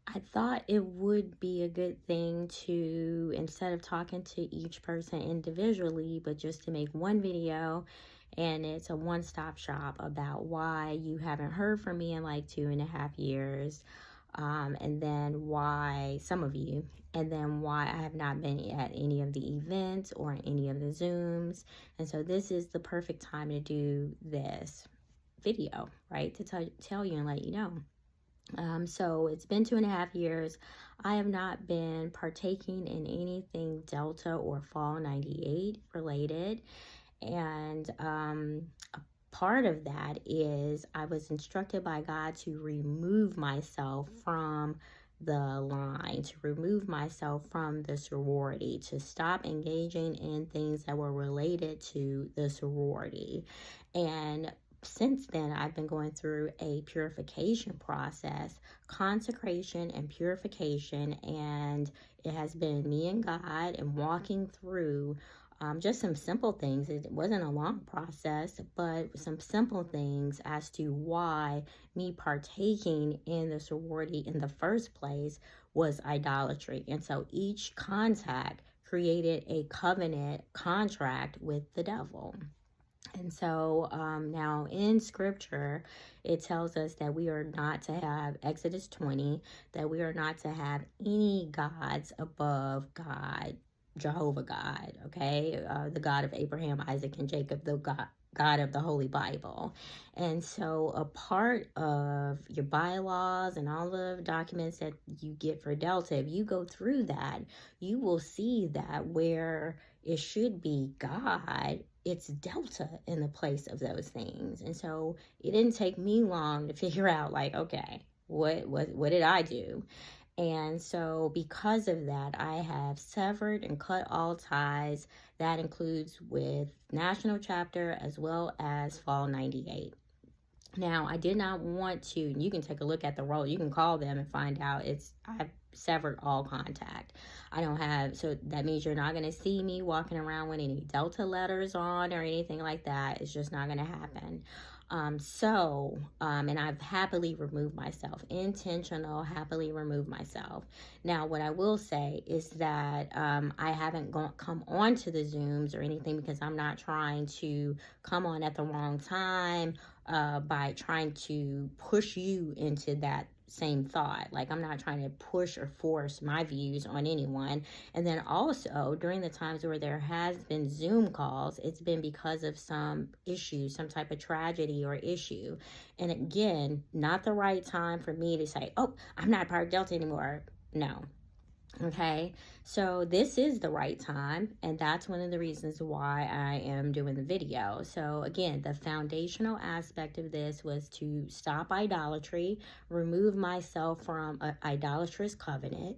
I thought it would be a good thing to, instead of talking to each person individually, but just to make one video, and it's a one-stop shop about why you haven't heard from me in like 2.5 years, and then why some of you, and then why I have not been at any of the events or any of the Zooms. And so this is the perfect time to do this video, right? To tell you and let you know. So it's been 2.5 years. I have not been partaking in anything Delta or Fall 98 related. And a part of that is I was instructed by God to remove myself from the line, to remove myself from the sorority, to stop engaging in things that were related to the sorority. And since then, I've been going through a purification process, consecration and purification, and it has been me and God and walking through just some simple things. It wasn't a long process, but some simple things as to why me partaking in the sorority in the first place was idolatry. And so each contact created a covenant contract with the devil. And so now in scripture, it tells us that we are not to have, Exodus 20, that we are not to have any gods above God, Jehovah God, okay? The God of Abraham, Isaac, and Jacob, the God of the Holy Bible. And so a part of your bylaws and all the documents that you get for Delta, if you go through that, you will see that where it should be God, it's Delta in the place of those things. And so it didn't take me long to figure out, like, okay, what did I do? And so because of that, I have severed and cut all ties. That includes with National Chapter as well as Fall 98. Now, I did not want to, you can take a look at the roll. You can call them and find out I've severed all contact. I don't have, so that means you're not going to see me walking around with any Delta letters on or anything like that. It's just not going to happen. And I've happily removed myself, intentional, happily removed myself. Now, what I will say is that I haven't come on to the Zooms or anything because I'm not trying to come on at the wrong time by trying to push you into that same thought. Like, I'm not trying to push or force my views on anyone. And then also during the times where there has been Zoom calls, it's been because of some issue, some type of tragedy or issue. And again, not the right time for me to say, oh, I'm not part of Delta anymore. No. Okay, so this is the right time, and that's one of the reasons why I am doing the video. So again, the foundational aspect of this was to stop idolatry, remove myself from an idolatrous covenant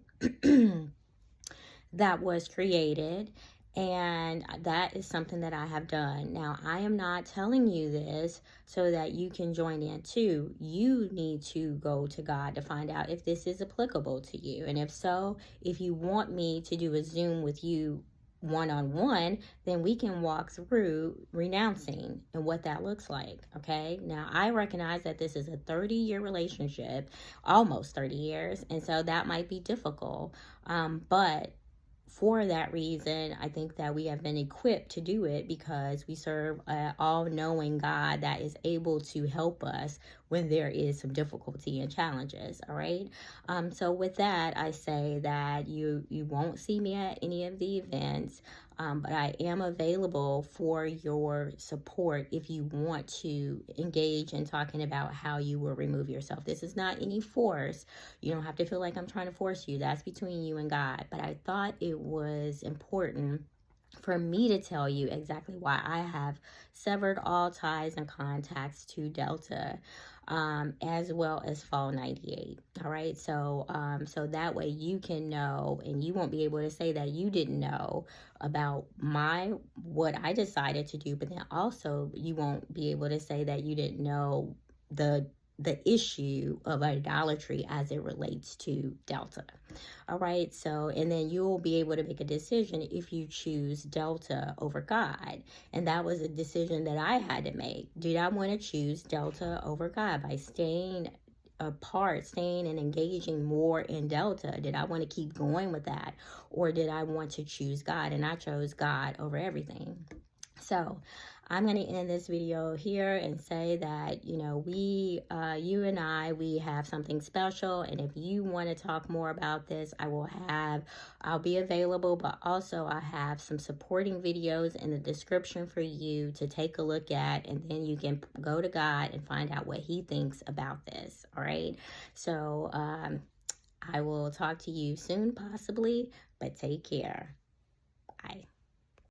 that was created, and that is something that I have done. Now, I am not telling you this so that you can join in too. You need to go to God to find out if this is applicable to you. And if so, if you want me to do a Zoom with you one-on-one, then we can walk through renouncing and what that looks like. Okay, now I recognize that this is a 30-year relationship, almost 30 years, and so that might be difficult, but for that reason, I think that we have been equipped to do it because we serve an all-knowing God that is able to help us when there is some difficulty and challenges. All right. So with that, I say that you won't see me at any of the events, but I am available for your support if you want to engage in talking about how you will remove yourself. This is not any force. You don't have to feel like I'm trying to force you. That's between you and God. But I thought it was important for me to tell you exactly why I have severed all ties and contacts to Delta, as well as Fall 98. All right, so that way you can know, and you won't be able to say that you didn't know about what I decided to do, but then also you won't be able to say that you didn't know the issue of idolatry as it relates to Delta. All right, so, and then you'll be able to make a decision if you choose Delta over God. And that was a decision that I had to make. Did I want to choose Delta over God by staying apart, staying and engaging more in Delta? Did I want to keep going with that? Or did I want to choose God? And I chose God over everything. So I'm going to end this video here and say that, you know, you and I, we have something special. And if you want to talk more about this, I'll be available, but also I have some supporting videos in the description for you to take a look at. And then you can go to God and find out what he thinks about this. All right. So, I will talk to you soon, possibly, but take care. Bye.